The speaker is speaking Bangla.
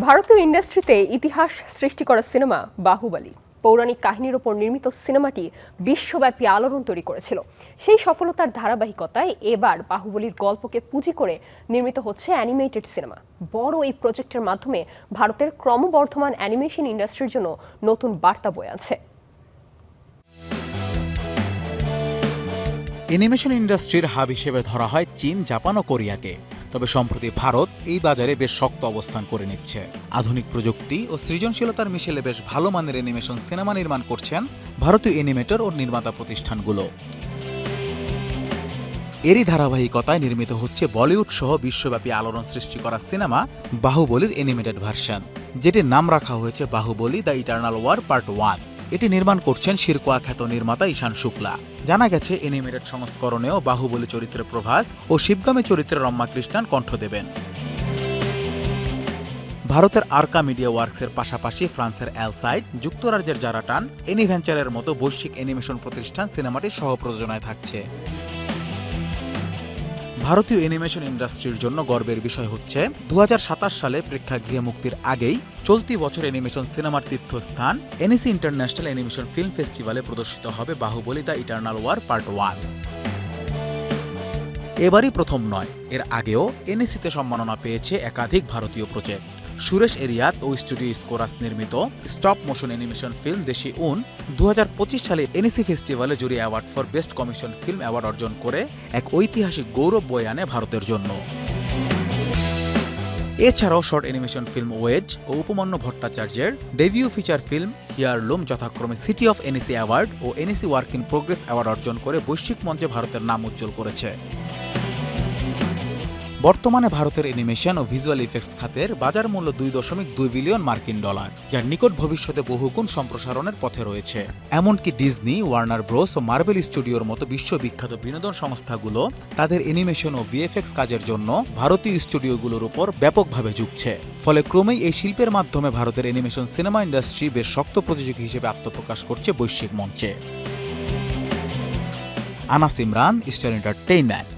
ভারতীয় ইন্ডাস্ট্রিতে ইতিহাস সৃষ্টি করা সিনেমা বাহুবলী পৌরাণিক কাহিনীর ওপর নির্মিত সিনেমাটি বিশ্বব্যাপী আলোড়ন তৈরি করেছিল। সেই সফলতার ধারাবাহিকতায় এবার বাহুবলীর গল্পকে পুঁজি করে নির্মিত হচ্ছে অ্যানিমেটেড সিনেমা। বড় এই প্রজেক্টের মাধ্যমে ভারতের ক্রমবর্ধমান অ্যানিমেশন ইন্ডাস্ট্রির জন্য নতুন বার্তা বয়ে আছে। অ্যানিমেশন ইন্ডাস্ট্রির হাব হিসেবে ধরা হয় চীন, জাপান ও কোরিয়াকে। তবে সম্প্রতি ভারত এই বাজারে বেশ শক্ত অবস্থান করে নিচ্ছে। আধুনিক প্রযুক্তি ও সৃজনশীলতার মিশেলে বেশ ভালো মানের অ্যানিমেশন সিনেমা নির্মাণ করছেন ভারতীয় অ্যানিমেটর ও নির্মাতা প্রতিষ্ঠানগুলো। এরই ধারাবাহিকতায় নির্মিত হচ্ছে বলিউড সহ বিশ্বব্যাপী আলোড়ন সৃষ্টি করা সিনেমা বাহুবলীর অ্যানিমেটেড ভার্সন, যেটির নাম রাখা হয়েছে Baahubali the eternal war part 1। এটি নির্মাণ করছেন শিরকোয়া খ্যাত নির্মাতা ঈশান শুক্লা। জানা গেছে অ্যানিমেটেড সংস্করণেও বাহুবলী চরিত্রে প্রভাস ও শিবগামী চরিত্রে রম্মা কৃষ্ণান কণ্ঠ দেবেন। ভারতের আর্কা মিডিয়া ওয়ার্কসের পাশাপাশি ফ্রান্সের এলসাইড, যুক্তরাজ্যের জারাটান, এনিভেঞ্চারের মতো বৈশ্বিক অ্যানিমেশন প্রতিষ্ঠান সিনেমাটির সহ-প্রযোজনায় থাকছে। ভারতীয় অ্যানিমেশন ইন্ডাস্ট্রির জন্য গর্বের বিষয় হচ্ছে 2027 সালে প্রেক্ষাগৃহে মুক্তির আগেই চলতি বছর অ্যানিমেশন সিনেমার তীর্থস্থান এনএসি ইন্টারন্যাশনাল অ্যানিমেশন ফিল্ম ফেস্টিভ্যালে প্রদর্শিত হবে Baahubali the eternal war part 1। এবারই প্রথম নয়, এর আগেও এনএসিতে সম্মাননা পেয়েছে একাধিক ভারতীয় প্রজেক্ট। সুরেশ এরিয়াত ও স্টুডিও স্কোরাস নির্মিত স্টপ মোশন অ্যানিমেশন ফিল্ম দেশি উন 2025 সালে এনএসি ফেস্টিভ্যালে জুরি award for best commission film award অর্জন করে এক ঐতিহাসিক গৌরব বয়ে আনে ভারতের জন্য। এছাড়াও শর্ট অ্যানিমেশন ফিল্ম ওয়েজ ও উপমন্যু ভট্টাচার্যের ডেবিউ ফিচার ফিল্ম হিয়ারলুম যথাক্রমে সিটি অফ এনএসি অ্যাওয়ার্ড ও Annecy work in progress award অর্জন করে বৈশ্বিক মঞ্চে ভারতের নাম উজ্জ্বল করেছে। বর্তমানে ভারতের অ্যানিমেশন ও ভিজুয়াল ইফেক্টস খাতের বাজার মূল্য $2.2 বিলিয়ন মার্কিন ডলার, যার নিকট ভবিষ্যতে বহুগুণ সম্প্রসারণের পথে রয়েছে। এমনকি ডিজনি, ওয়ার্নার ব্রোস ও মার্বেল স্টুডিওর মতো বিশ্ববিখ্যাত বিনোদন সংস্থাগুলো তাদের অ্যানিমেশন ও ভিএফএক্স কাজের জন্য ভারতীয় স্টুডিওগুলোর উপর ব্যাপকভাবে ঝুঁকছে। ফলে ক্রমেই এই শিল্পের মাধ্যমে ভারতের অ্যানিমেশন সিনেমা ইন্ডাস্ট্রি বেশ শক্ত প্রযোজক হিসেবে আত্মপ্রকাশ করছে বৈশ্বিক মঞ্চে। Anas Imran, star entertainment.